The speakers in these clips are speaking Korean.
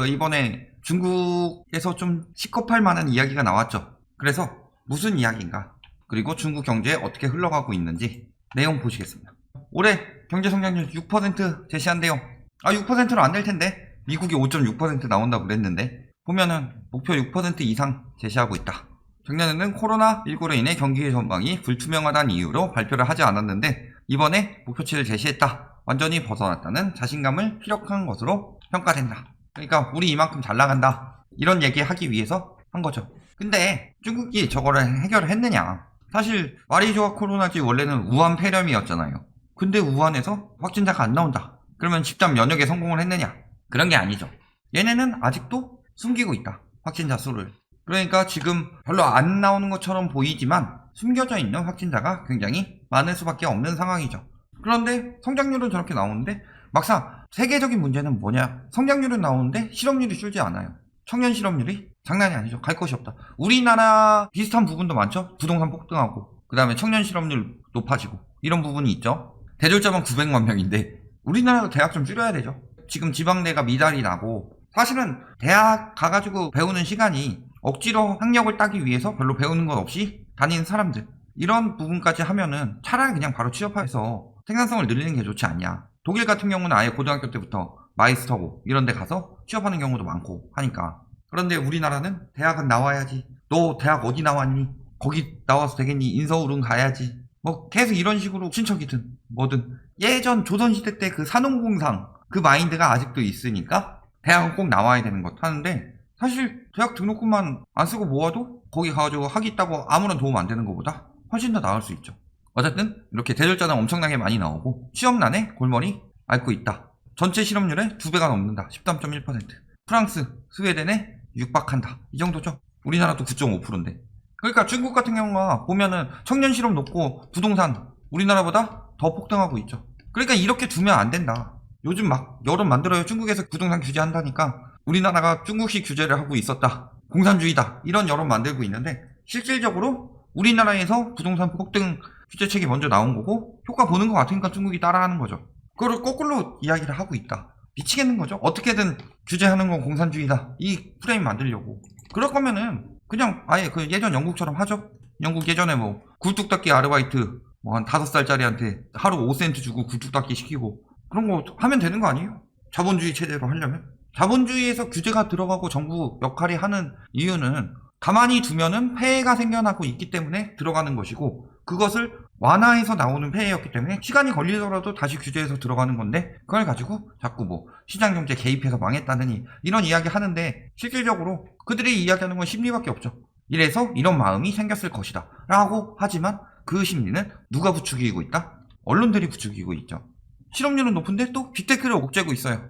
이번에 중국에서 좀 시겁할 만한 이야기가 나왔죠. 그래서 무슨 이야기인가, 그리고 중국 경제에 어떻게 흘러가고 있는지 내용 보시겠습니다. 올해 경제 성장률 6% 제시한대요. 6%로 안 될 텐데 미국이 5.6% 나온다고 그랬는데 보면은 목표 6% 이상 제시하고 있다. 작년에는 코로나19로 인해 경기 전망이 불투명하다는 이유로 발표를 하지 않았는데 이번에 목표치를 제시했다. 완전히 벗어났다는 자신감을 피력한 것으로 평가된다. 그러니까 우리 이만큼 잘 나간다, 이런 얘기 하기 위해서 한 거죠. 근데 중국이 저거를 해결을 했느냐? 사실 마리조아 코로나지 원래는 우한 폐렴이었잖아요. 근데 우한에서 확진자가 안 나온다. 그러면 집단 면역에 성공을 했느냐? 그런 게 아니죠. 얘네는 아직도 숨기고 있다, 확진자 수를. 그러니까 지금 별로 안 나오는 것처럼 보이지만 숨겨져 있는 확진자가 굉장히 많을 수밖에 없는 상황이죠. 그런데 성장률은 저렇게 나오는데 막상 세계적인 문제는 뭐냐? 성장률은 나오는데 실업률이 줄지 않아요. 청년 실업률이 장난이 아니죠. 갈 곳이 없다. 우리나라 비슷한 부분도 많죠. 부동산 폭등하고 그 다음에 청년 실업률 높아지고 이런 부분이 있죠. 대졸자만 900만 명인데 우리나라도 대학 좀 줄여야 되죠. 지금 지방대가 미달이 나고, 사실은 대학 가가지고 배우는 시간이 억지로 학력을 따기 위해서 별로 배우는 것 없이 다니는 사람들, 이런 부분까지 하면은 차라리 그냥 바로 취업해서 생산성을 늘리는 게 좋지 않냐. 독일 같은 경우는 아예 고등학교 때부터 마이스터고 이런 데 가서 취업하는 경우도 많고 하니까. 그런데 우리나라는 대학은 나와야지, 너 대학 어디 나왔니, 거기 나와서 되겠니, 인서울은 가야지, 뭐 계속 이런 식으로 친척이든 뭐든 예전 조선시대 때 그 산업공상 그 마인드가 아직도 있으니까 대학은 꼭 나와야 되는 것 하는데, 사실 대학 등록금만 안 쓰고 모아도 거기 가가지고 학위 있다고 아무런 도움 안 되는 것보다 훨씬 더 나을 수 있죠. 어쨌든 이렇게 대졸자는 엄청나게 많이 나오고 취업난에 골머리 앓고 있다. 전체 실업률의 2배가 넘는다. 13.1%. 프랑스, 스웨덴에 육박한다. 이 정도죠. 우리나라도 9.5%인데. 그러니까 중국 같은 경우가 보면은 청년 실업 높고 부동산 우리나라보다 더 폭등하고 있죠. 그러니까 이렇게 두면 안 된다. 요즘 막 여론 만들어요. 중국에서 부동산 규제한다니까 우리나라가 중국식 규제를 하고 있었다, 공산주의다, 이런 여론 만들고 있는데 실질적으로 우리나라에서 부동산 폭등 규제책이 먼저 나온 거고 효과 보는 것 같으니까 중국이 따라하는 거죠. 그걸 거꾸로 이야기를 하고 있다. 미치겠는 거죠. 어떻게든 규제하는 건 공산주의다, 이 프레임 만들려고. 그럴 거면은 그냥 아예 그 예전 영국처럼 하죠. 영국 예전에 뭐 굴뚝닦기 아르바이트 뭐 한 5살짜리한테 하루 5센트 주고 굴뚝닦기 시키고 그런 거 하면 되는 거 아니에요? 자본주의 체제로 하려면. 자본주의에서 규제가 들어가고 정부 역할이 하는 이유는 가만히 두면은 폐해가 생겨나고 있기 때문에 들어가는 것이고, 그것을 완화해서 나오는 폐해였기 때문에 시간이 걸리더라도 다시 규제해서 들어가는 건데, 그걸 가지고 자꾸 뭐 시장경제 개입해서 망했다느니 이런 이야기 하는데, 실질적으로 그들이 이야기하는 건 심리밖에 없죠. 이래서 이런 마음이 생겼을 것이다 라고 하지만 그 심리는 누가 부추기고 있다? 언론들이 부추기고 있죠. 실업률은 높은데 또 빅테크를 옥죄고 있어요.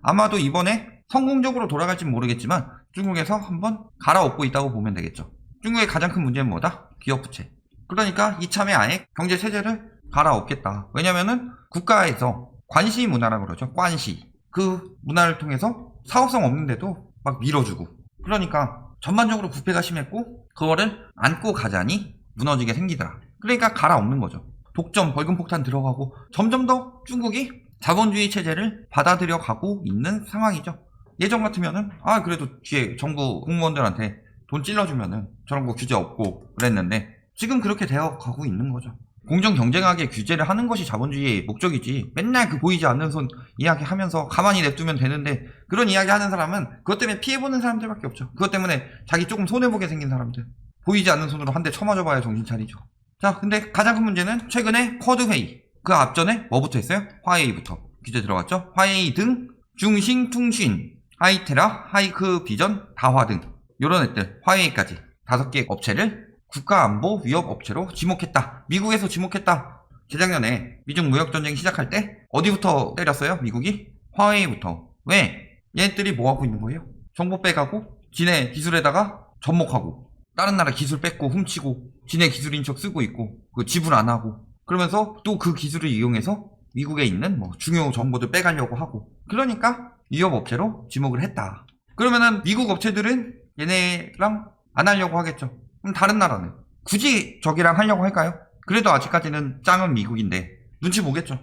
아마도 이번에 성공적으로 돌아갈진 모르겠지만 중국에서 한번 갈아엎고 있다고 보면 되겠죠. 중국의 가장 큰 문제는 뭐다? 기업 부채. 그러니까 이참에 아예 경제 체제를 갈아엎겠다. 왜냐면은 국가에서 관시 문화라고 그러죠. 관시. 그 문화를 통해서 사업성 없는데도 막 밀어주고. 그러니까 전반적으로 부패가 심했고 그거를 안고 가자니 무너지게 생기더라. 그러니까 갈아엎는 거죠. 독점, 벌금폭탄 들어가고 점점 더 중국이 자본주의 체제를 받아들여 가고 있는 상황이죠. 예전 같으면은 그래도 뒤에 정부 공무원들한테 돈 찔러주면은 저런 거 규제 없고 그랬는데 지금 그렇게 되어 가고 있는 거죠. 공정 경쟁하게 규제를 하는 것이 자본주의의 목적이지, 맨날 그 보이지 않는 손 이야기 하면서 가만히 냅두면 되는데, 그런 이야기 하는 사람은 그것 때문에 피해보는 사람들밖에 없죠. 그것 때문에 자기 조금 손해보게 생긴 사람들, 보이지 않는 손으로 한 대 쳐맞아봐야 정신 차리죠. 자, 근데 가장 큰 문제는 최근에 쿼드 회의, 그 앞전에 뭐부터 했어요? 화웨이부터 규제 들어갔죠. 화웨이 등 중싱퉁신, 하이테라, 하이크 비전, 다화 등 요런 애들, 화웨이까지 5개 업체를 국가안보 위협 업체로 지목했다. 미국에서 지목했다. 재작년에 미중 무역전쟁 시작할 때 어디부터 때렸어요? 미국이? 화웨이부터. 왜? 얘네들이 뭐 하고 있는 거예요? 정보 빼가고 지네 기술에다가 접목하고 다른 나라 기술 뺏고 훔치고 지네 기술인 척 쓰고 있고 그 지불 안 하고 그러면서 또 그 기술을 이용해서 미국에 있는 뭐 중요 정보들 빼가려고 하고, 그러니까 위협 업체로 지목을 했다. 그러면은 미국 업체들은 얘네랑 안 하려고 하겠죠. 그럼 다른 나라는 굳이 저기랑 하려고 할까요? 그래도 아직까지는 짱은 미국인데 눈치 보겠죠.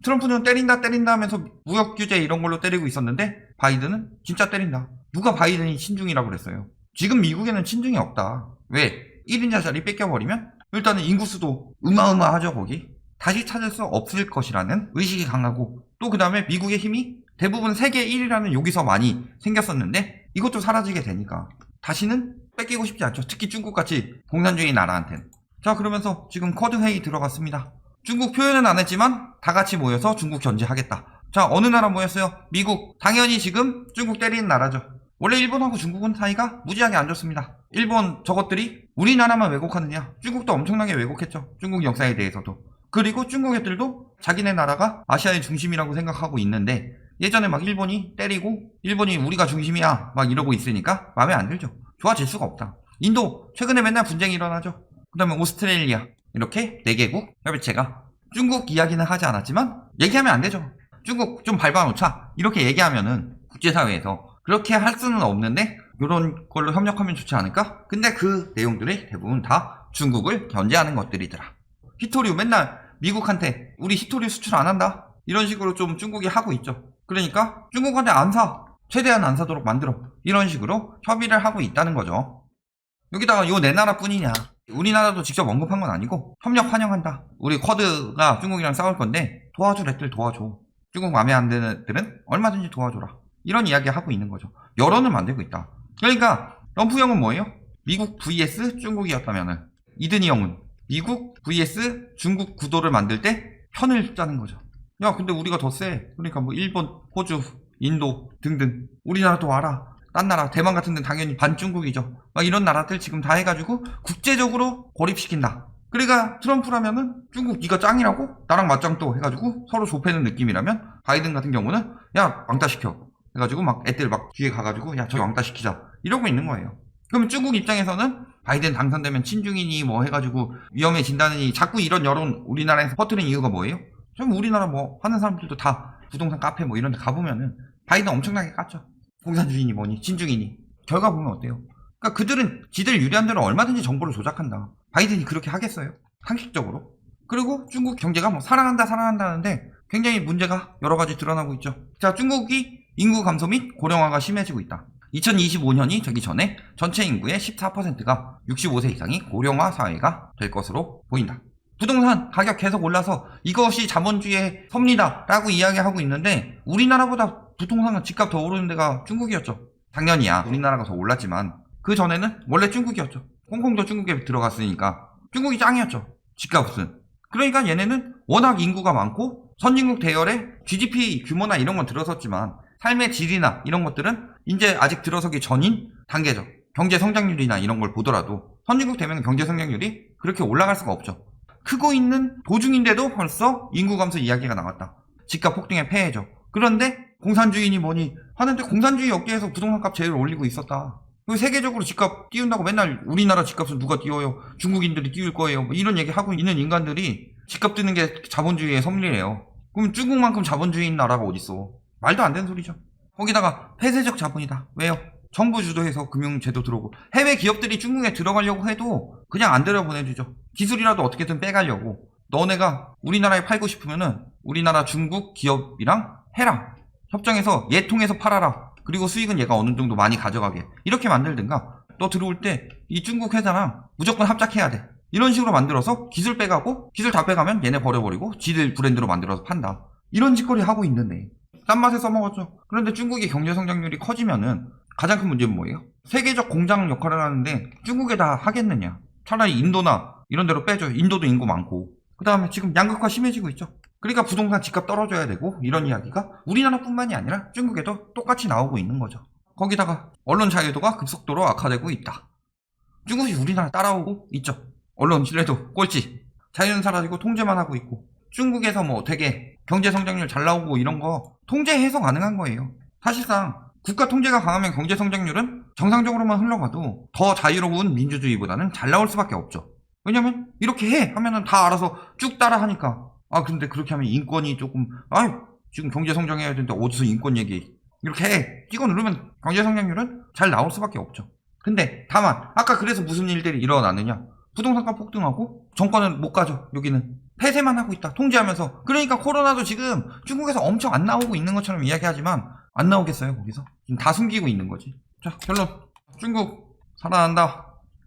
트럼프는 때린다 하면서 무역 규제 이런 걸로 때리고 있었는데 바이든은 진짜 때린다. 누가 바이든이 친중이라고 그랬어요? 지금 미국에는 친중이 없다. 왜? 1인자 자리 뺏겨버리면 일단은 인구수도 어마어마하죠 거기. 다시 찾을 수 없을 것이라는 의식이 강하고, 또 그 다음에 미국의 힘이 대부분 세계 1위라는 여기서 많이 생겼었는데 이것도 사라지게 되니까 다시는 뺏기고 싶지 않죠. 특히 중국같이 공산주의 나라한테는. 자, 그러면서 지금 쿼드 회의 들어갔습니다. 중국 표현은 안 했지만 다 같이 모여서 중국 견제하겠다. 자, 어느 나라 모였어요? 미국. 당연히 지금 중국 때리는 나라죠. 원래 일본하고 중국은 사이가 무지하게 안 좋습니다. 일본 저것들이 우리나라만 왜곡하느냐? 중국도 엄청나게 왜곡했죠. 중국 역사에 대해서도. 그리고 중국 애들도 자기네 나라가 아시아의 중심이라고 생각하고 있는데, 예전에 막 일본이 때리고 일본이 우리가 중심이야 막 이러고 있으니까 마음에 안 들죠. 좋아질 수가 없다. 인도 최근에 맨날 분쟁이 일어나죠. 그 다음에 오스트레일리아, 이렇게 4개국 협의체가 중국 이야기는 하지 않았지만 얘기하면 안 되죠. 중국 좀 밟아놓자 이렇게 얘기하면은 국제사회에서 그렇게 할 수는 없는데 이런 걸로 협력하면 좋지 않을까? 근데 그 내용들이 대부분 다 중국을 견제하는 것들이더라. 히토류 맨날 미국한테 우리 히토류 수출 안 한다 이런 식으로 좀 중국이 하고 있죠. 그러니까 중국한테 안 사, 최대한 안 사도록 만들어, 이런 식으로 협의를 하고 있다는 거죠. 여기다가 요 네 나라뿐이냐, 우리나라도 직접 언급한 건 아니고 협력 환영한다. 우리 쿼드가 중국이랑 싸울 건데 도와줄 애들 도와줘. 중국 마음에 안 드는 애들은 얼마든지 도와줘라. 이런 이야기 하고 있는 거죠. 여론을 만들고 있다. 그러니까 럼프 형은 뭐예요? 미국 vs 중국이었다면은 이든이 형은 미국 vs 중국 구도를 만들 때 편을 짜는 거죠. 야, 근데 우리가 더 세. 그러니까 뭐 일본, 호주, 인도 등등 우리나라도 와라. 딴 나라, 대만 같은 데는 당연히 반중국이죠. 막 이런 나라들 지금 다 해가지고 국제적으로 고립시킨다. 그러니까 트럼프라면은 중국 네가 짱이라고 나랑 맞짱 또 해가지고 서로 좁히는 느낌이라면, 바이든 같은 경우는 야 왕따시켜 해가지고 막 애들 막 뒤에 가가지고 야 저기 왕따시키자 이러고 있는 거예요. 그러면 중국 입장에서는 바이든 당선되면 친중이니 뭐 해가지고 위험해진다느니 자꾸 이런 여론 우리나라에서 퍼뜨린 이유가 뭐예요? 좀 우리나라 뭐 하는 사람들도 다 부동산 카페 뭐 이런 데 가보면은 바이든 엄청나게 깠죠. 공산주의니 뭐니 친중이니. 결과 보면 어때요? 그러니까 그들은 지들 유리한 대로 얼마든지 정보를 조작한다. 바이든이 그렇게 하겠어요? 상식적으로. 그리고 중국 경제가 뭐 사랑한다 하는데 굉장히 문제가 여러 가지 드러나고 있죠. 자, 중국이 인구 감소 및 고령화가 심해지고 있다. 2025년이 되기 전에 전체 인구의 14%가 65세 이상이 고령화 사회가 될 것으로 보인다. 부동산 가격 계속 올라서 이것이 자본주의의 섭리다 라고 이야기하고 있는데, 우리나라보다 부동산은 집값 더 오르는 데가 중국이었죠. 당연히야 우리나라가 더 올랐지만 그 전에는 원래 중국이었죠. 홍콩도 중국에 들어갔으니까 중국이 짱이었죠, 집값은. 그러니까 얘네는 워낙 인구가 많고 선진국 대열에 GDP 규모나 이런 건 들어섰지만 삶의 질이나 이런 것들은 이제 아직 들어서기 전인 단계죠. 경제 성장률이나 이런 걸 보더라도 선진국 되면 경제 성장률이 그렇게 올라갈 수가 없죠. 크고 있는 도중인데도 벌써 인구 감소 이야기가 나왔다. 집값 폭등의 폐해죠. 그런데 공산주의니 뭐니 하는데 공산주의 업계에서 부동산값 제일 올리고 있었다. 세계적으로 집값 띄운다고 맨날 우리나라 집값은 누가 띄워요? 중국인들이 띄울 거예요. 뭐 이런 얘기 하고 있는 인간들이 집값 뜨는 게 자본주의의 섭리래요. 그럼 중국만큼 자본주의인 나라가 어딨어? 말도 안 되는 소리죠. 거기다가 폐쇄적 자본이다. 왜요? 정부 주도해서 금융제도 들어오고, 해외 기업들이 중국에 들어가려고 해도 그냥 안 들여보내주죠. 기술이라도 어떻게든 빼가려고. 너네가 우리나라에 팔고 싶으면은 우리나라 중국 기업이랑 해라. 협정해서 얘 통해서 팔아라. 그리고 수익은 얘가 어느 정도 많이 가져가게. 이렇게 만들든가, 너 들어올 때 이 중국 회사랑 무조건 합작해야 돼. 이런 식으로 만들어서 기술 빼가고, 기술 다 빼가면 얘네 버려버리고 지들 브랜드로 만들어서 판다. 이런 짓거리 하고 있는데 싼 맛에 써먹었죠. 그런데 중국의 경제 성장률이 커지면은 가장 큰 문제는 뭐예요? 세계적 공장 역할을 하는데 중국에다 하겠느냐. 차라리 인도나 이런 데로 빼줘. 인도도 인구 많고. 그 다음에 지금 양극화 심해지고 있죠. 그러니까 부동산 집값 떨어져야 되고, 이런 이야기가 우리나라뿐만이 아니라 중국에도 똑같이 나오고 있는 거죠. 거기다가 언론 자유도가 급속도로 악화되고 있다. 중국이 우리나라 따라오고 있죠. 언론 신뢰도 꼴찌. 자유는 사라지고 통제만 하고 있고, 중국에서 뭐 되게 경제 성장률 잘 나오고 이런 거 통제해서 가능한 거예요. 사실상 국가 통제가 강하면 경제 성장률은 정상적으로만 흘러가도 더 자유로운 민주주의보다는 잘 나올 수밖에 없죠. 왜냐면 이렇게 해 하면은 다 알아서 쭉 따라 하니까. 아, 근데 그렇게 하면 인권이 조금, 지금 경제 성장해야 되는데 어디서 인권 얘기, 이렇게 해 찍어 누르면 경제 성장률은 잘 나올 수밖에 없죠. 근데 다만 아까 그래서 무슨 일들이 일어나느냐. 부동산가 폭등하고 정권은 못 가죠. 여기는 폐쇄만 하고 있다. 통제하면서. 그러니까 코로나도 지금 중국에서 엄청 안 나오고 있는 것처럼 이야기하지만 안 나오겠어요, 거기서? 지금 다 숨기고 있는 거지. 자, 결론. 중국 살아난다.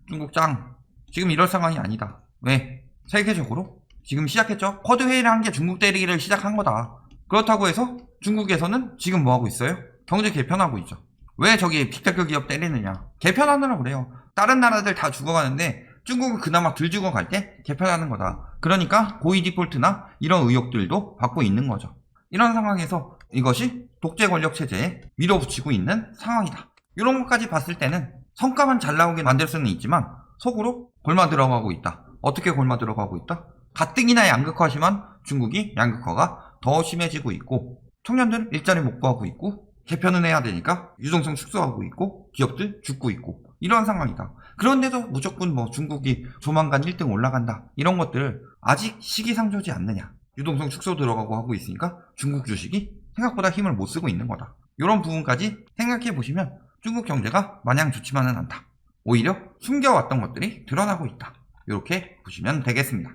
중국 짱. 지금 이럴 상황이 아니다. 왜? 세계적으로 지금 시작했죠. 쿼드 회의를 한 게 중국 때리기를 시작한 거다. 그렇다고 해서 중국에서는 지금 뭐 하고 있어요? 경제 개편하고 있죠. 왜 저기 빅테크 기업 때리느냐? 개편하느라고 그래요. 다른 나라들 다 죽어가는데 중국은 그나마 덜 죽어갈 때 개편하는 거다. 그러니까 고위 디폴트나 이런 의혹들도 받고 있는 거죠. 이런 상황에서 이것이 독재 권력 체제에 밀어붙이고 있는 상황이다. 이런 것까지 봤을 때는 성과만 잘 나오게 만들 수는 있지만 속으로 골마 들어가고 있다. 어떻게 골마 들어가고 있다? 가뜩이나 양극화심한 중국이 양극화가 더 심해지고 있고 청년들 일자리 못 구하고 있고 개편은 해야 되니까 유동성 축소하고 있고 기업들 죽고 있고 이런 상황이다. 그런데도 무조건 뭐 중국이 조만간 1등 올라간다 이런 것들 아직 시기상조지 않느냐. 유동성 축소 들어가고 하고 있으니까 중국 주식이 생각보다 힘을 못 쓰고 있는 거다. 이런 부분까지 생각해 보시면 중국 경제가 마냥 좋지만은 않다. 오히려 숨겨왔던 것들이 드러나고 있다. 이렇게 보시면 되겠습니다.